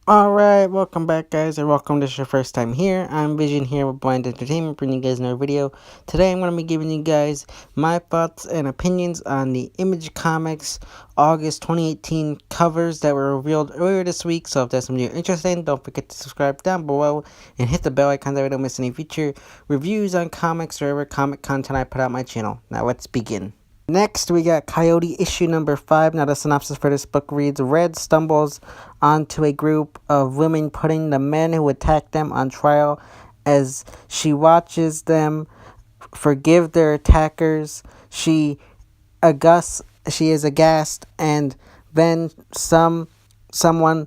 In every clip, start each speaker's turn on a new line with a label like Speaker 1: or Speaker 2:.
Speaker 1: Alright, welcome back guys, or welcome this is your first time here. I'm Vision here with Blind Entertainment, bringing you guys another video. Today I'm going to be giving you guys my thoughts and opinions on the Image Comics August 2018 covers that were revealed earlier this week. So if that's something you're interested in, don't forget to subscribe down below and hit the bell icon so you don't miss any future reviews on comics or other comic content I put out on my channel. Now let's begin. Next, we got Coyote issue number 5. Now, the synopsis for this book reads, Red stumbles onto a group of women putting the men who attacked them on trial. As she watches them forgive their attackers, she is aghast, and then someone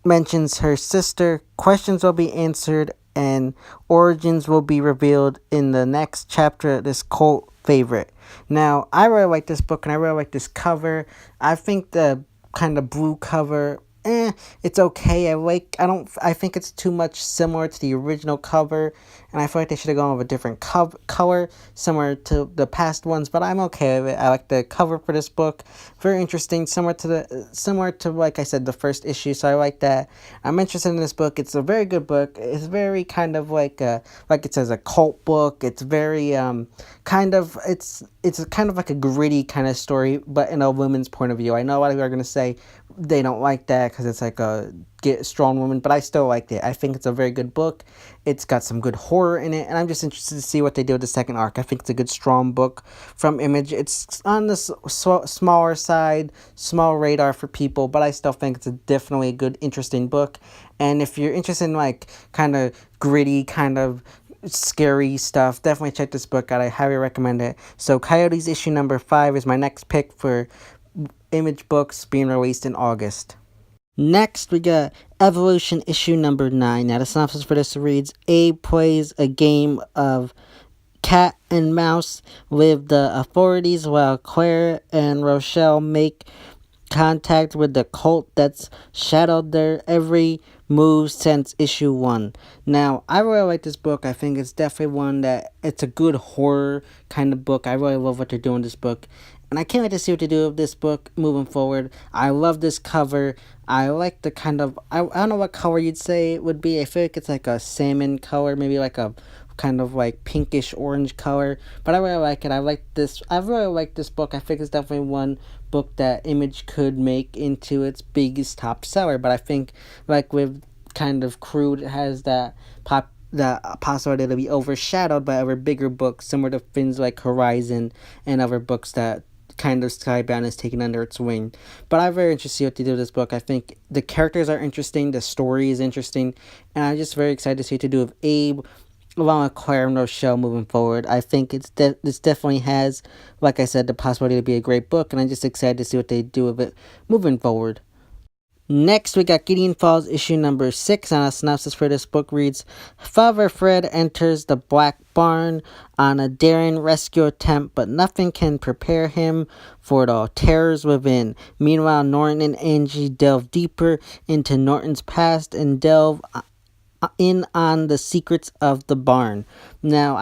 Speaker 1: mentions her sister. Questions will be answered, and origins will be revealed in the next chapter of this cult favorite. Now, I really like this book, and I really like this cover. I think the kind of blue cover, it's okay. I think it's too much similar to the original cover, and I feel like they should have gone with a different color, similar to the past ones, but I'm okay with it. I like the cover for this book. Very interesting, similar to, like I said, the first issue, so I like that. I'm interested in this book. It's a very good book. It's very kind of like it says, a cult book. It's very, it's kind of like a gritty kind of story, but in a woman's point of view. I know a lot of people are going to say they don't like that because it's like a strong woman, but I still liked it. I think it's a very good book. It's got some good horror in it, and I'm just interested to see what they do with the second arc. I think it's a good, strong book from Image. It's on the smaller side, small radar for people, but I still think it's definitely a good, interesting book. And if you're interested in like kind of gritty, kind of scary stuff, definitely check this book out. I highly recommend it. So Coyotes issue number 5 is my next pick for Image books being released in August. Next, we got Evolution issue number 9. Now, the synopsis for this reads, Abe plays a game of cat and mouse with the authorities while Claire and Rochelle make contact with the cult that's shadowed their every move since issue 1. Now, I really like this book. I think it's definitely one that, it's a good horror kind of book. I really love what they're doing in this book, and I can't wait to see what they do with this book moving forward. I love this cover. I like the kind of, I don't know what color you'd say it would be. I feel like it's like a salmon color, maybe like a kind of like pinkish orange color, but I really like it. I really like this book. I think it's definitely one book that Image could make into its biggest top seller, but I think like with kind of Crude, it has the possibility to be overshadowed by other bigger books similar to things like Horizon and other books that kind of Skybound is taking under its wing. But I'm very interested what to do with this book. I think the characters are interesting, the story is interesting, and I'm just very excited to see what to do with Abe along with Claire and Rochelle moving forward. I think this definitely has, like I said, the possibility to be a great book, and I'm just excited to see what they do with it moving forward. Next, we got Gideon Falls issue number 6, and a synopsis for this book reads, Father Fred enters the Black Barn on a daring rescue attempt, but nothing can prepare him for the terrors within. Meanwhile, Norton and Angie delve deeper into Norton's past and delve in on the secrets of the barn. Now,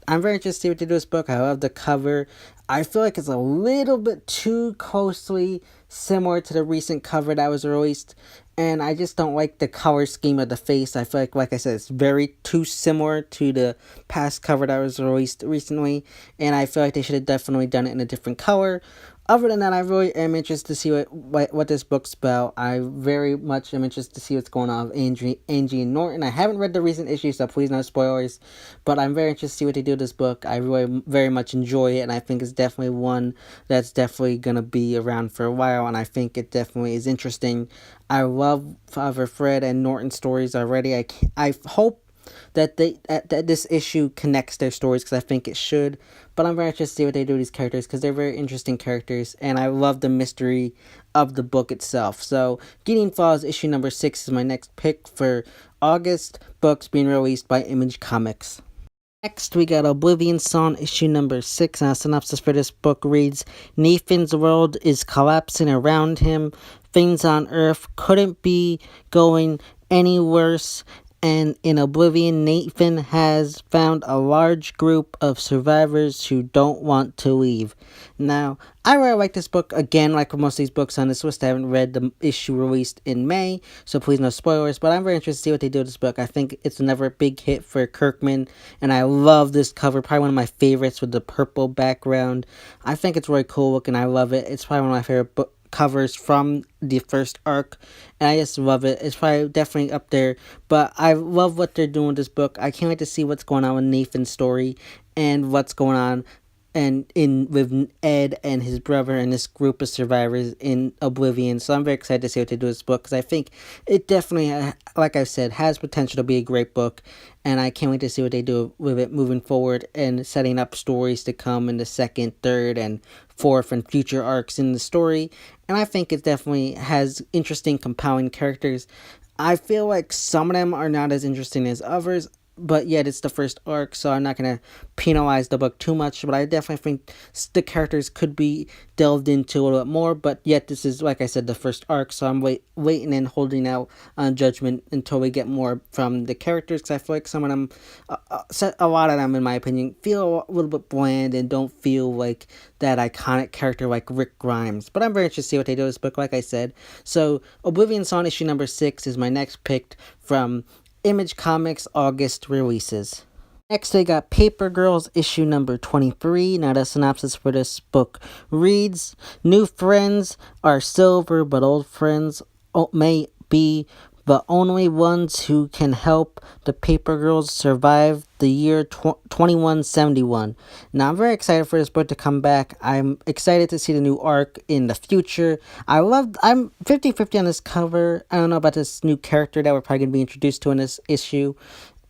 Speaker 1: I'm very interested to see what they do with this book. I love the cover. I feel like it's a little bit too closely similar to the recent cover that was released, and I just don't like the color scheme of the face. I feel like I said, it's very too similar to the past cover that was released recently, and I feel like they should have definitely done it in a different color. Other than that, I really am interested to see what this book's about. I very much am interested to see what's going on with Angie and Norton. I haven't read the recent issues, so please no spoilers. But I'm very interested to see what they do with this book. I really very much enjoy it, and I think it's definitely one that's definitely going to be around for a while, and I think it definitely is interesting. I love Father Fred and Norton stories already. I hope that this issue connects their stories, because I think it should. But I'm very interested to see what they do with these characters, because they're very interesting characters, and I love the mystery of the book itself. So Gideon Falls issue number 6 is my next pick for August books being released by Image Comics. Next, we got Oblivion Song issue number 6, and a synopsis for this book reads, Nathan's world is collapsing around him. Things on Earth couldn't be going any worse, And in Oblivion, Nathan has found a large group of survivors who don't want to leave. Now, I really like this book. Again, like most of these books on this list, I haven't read the issue released in May, so please no spoilers. But I'm very interested to see what they do with this book. I think it's another big hit for Kirkman, and I love this cover. Probably one of my favorites with the purple background. I think it's really cool looking. I love it. It's probably one of my favorite covers from the first arc, and I just love it. It's probably definitely up there, but I love what they're doing with this book. I can't wait to see what's going on with Nathan's story and what's going on and in with Ed and his brother and this group of survivors in Oblivion. So I'm very excited to see what they do with this book, because I think it definitely, like I said, has potential to be a great book, and I can't wait to see what they do with it moving forward and setting up stories to come in the second, third, and fourth and future arcs in the story. And I think it definitely has interesting, compelling characters. I feel like some of them are not as interesting as others, but yet it's the first arc, so I'm not going to penalize the book too much, but I definitely think the characters could be delved into a little bit more, but yet this is, like I said, the first arc, so I'm waiting and holding out on judgment until we get more from the characters, because I feel like some of them, a lot of them, in my opinion, feel a little bit bland and don't feel like that iconic character like Rick Grimes, but I'm very interested to see what they do with this book, like I said. So Oblivion Song issue number 6 is my next pick from Image Comics August releases. Next, we got Paper Girls issue number 23. Now, the synopsis for this book reads: New friends are silver, but old friends may be the only ones who can help the Paper Girls survive the year 2171. Now, I'm very excited for this book to come back. I'm excited to see the new arc in the future. I'm 50-50 on this cover. I don't know about this new character that we're probably going to be introduced to in this issue.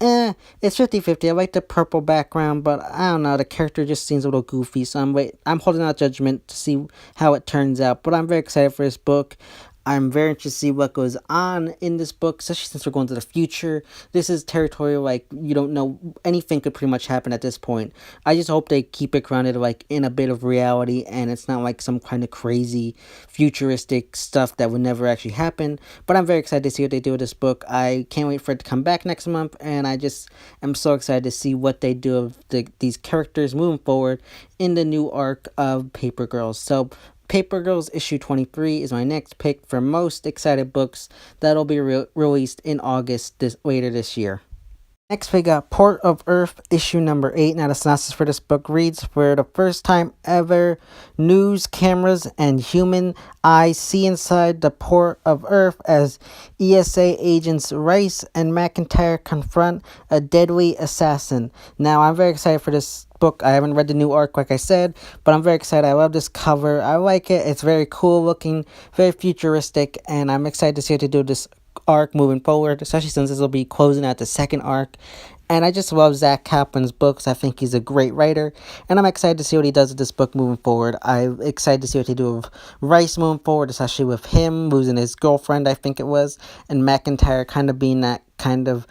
Speaker 1: It's 50-50. I like the purple background, but I don't know, the character just seems a little goofy, so I'm holding out judgment to see how it turns out, but I'm very excited for this book. I'm very interested to see what goes on in this book, especially since we're going to the future. This is territory like you don't know, anything could pretty much happen at this point. I just hope they keep it grounded like in a bit of reality, and it's not like some kind of crazy futuristic stuff that would never actually happen. But I'm very excited to see what they do with this book. I can't wait for it to come back next month, and I just am so excited to see what they do of these characters moving forward in the new arc of Paper Girls. So Paper Girls issue 23 is my next pick for most excited books that'll be released in August later this year. Next, we got Port of Earth, issue number 8. Now, the synopsis for this book reads: For the first time ever, news cameras and human eyes see inside the Port of Earth as ESA agents Rice and McIntyre confront a deadly assassin. Now, I'm very excited for this book. I haven't read the new arc, like I said, but I'm very excited. I love this cover. I like it. It's very cool looking, very futuristic, and I'm excited to see what they do with this arc moving forward, especially since this will be closing out the second arc. And I just love Zach Kaplan's books. I think he's a great writer, and I'm excited to see what he does with this book moving forward. I'm excited to see what they do with Rice moving forward, especially with him losing his girlfriend, I think it was, and McIntyre kind of being that kind of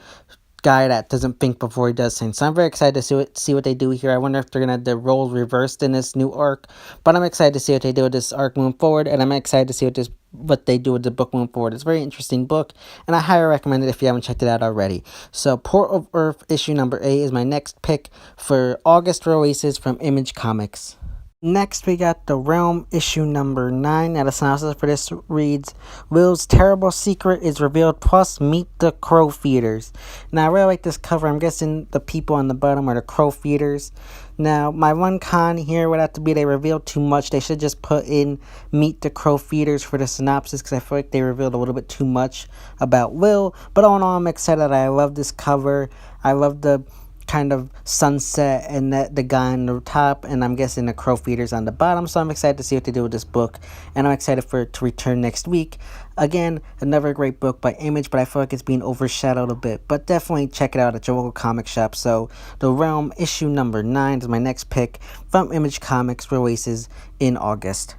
Speaker 1: guy that doesn't think before he does things. So I'm very excited to see what they do here. I wonder if they're going to have the roles reversed in this new arc, but I'm excited to see what they do with this arc moving forward, and I'm excited to see what they do with the book moving forward. It's a very interesting book, and I highly recommend it if you haven't checked it out already. So Port of Earth issue number 8 is my next pick for August releases from Image Comics. Next, we got The Realm, issue number 9. Now, the synopsis for this reads: Will's terrible secret is revealed, plus meet the crow feeders. Now, I really like this cover. I'm guessing the people on the bottom are the crow feeders. Now, my one con here would have to be they revealed too much. They should just put in meet the crow feeders for the synopsis, because I feel like they revealed a little bit too much about Will. But all in all, I'm excited. I love this cover. I love the kind of sunset and the guy on the top, and I'm guessing the crow feeders on the bottom. So I'm excited to see what they do with this book, and I'm excited for it to return next week. Again, another great book by Image, but I feel like it's being overshadowed a bit. But definitely check it out at your local comic shop. So The Realm issue number 9 is my next pick from Image Comics, releases in August.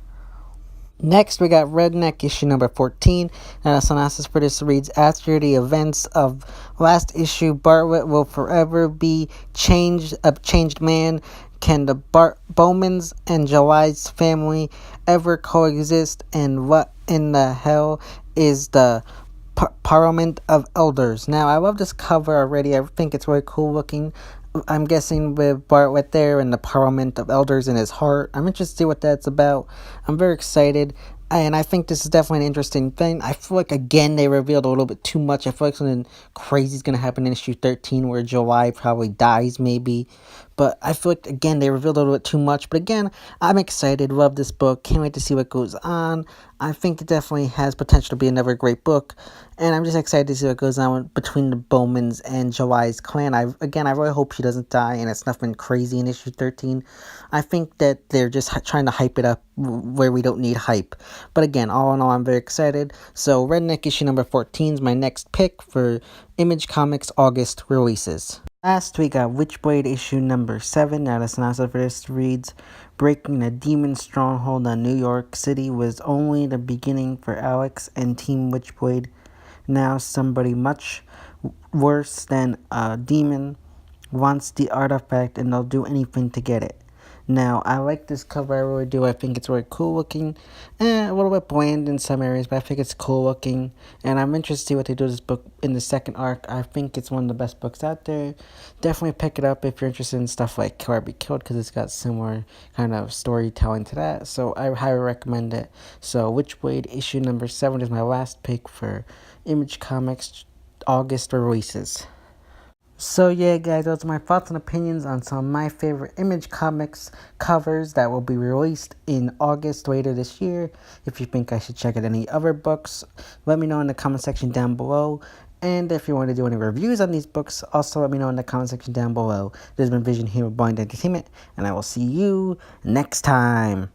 Speaker 1: Next, we got Redneck issue number 14. Now, the synopsis for this reads: After the events of last issue, Bartlett will forever be a changed man. Can the Bowmans and July's family ever coexist? And what in the hell is the Parliament of Elders. Now, I love this cover already. I think it's really cool looking. I'm guessing with Bart right there and the Parliament of Elders in his heart. I'm interested to see what that's about. I'm very excited. And I think this is definitely an interesting thing. I feel like, again, they revealed a little bit too much. I feel like something crazy is going to happen in issue 13 where July probably dies, maybe. But I feel like, again, they revealed a little bit too much. But again, I'm excited. Love this book. Can't wait to see what goes on. I think it definitely has potential to be another great book. And I'm just excited to see what goes on between the Bowmans and July's clan. I really hope she doesn't die and it's nothing crazy in issue 13. I think that they're just trying to hype it up where we don't need hype. But again, all in all, I'm very excited. So Redneck issue number 14 is my next pick for Image Comics August releases. Last we got Witchblade issue number 7. Now the synopsis for this reads, breaking a demon stronghold on New York City was only the beginning for Alex and Team Witchblade. Now somebody much worse than a demon wants the artifact and they'll do anything to get it. Now, I like this cover, I really do. I think it's really cool looking. A little bit bland in some areas, but I think it's cool looking. And I'm interested to see what they do with this book in the second arc. I think it's one of the best books out there. Definitely pick it up if you're interested in stuff like Kill or Be Killed, because it's got similar kind of storytelling to that. So I highly recommend it. So Witchblade issue number 7 is my last pick for Image Comics August releases. So yeah guys, those are my thoughts and opinions on some of my favorite Image Comics covers that will be released in August later this year. If you think I should check out any other books, let me know in the comment section down below. And if you want to do any reviews on these books, also let me know in the comment section down below. This has been Vision here with Blind Entertainment, and I will see you next time.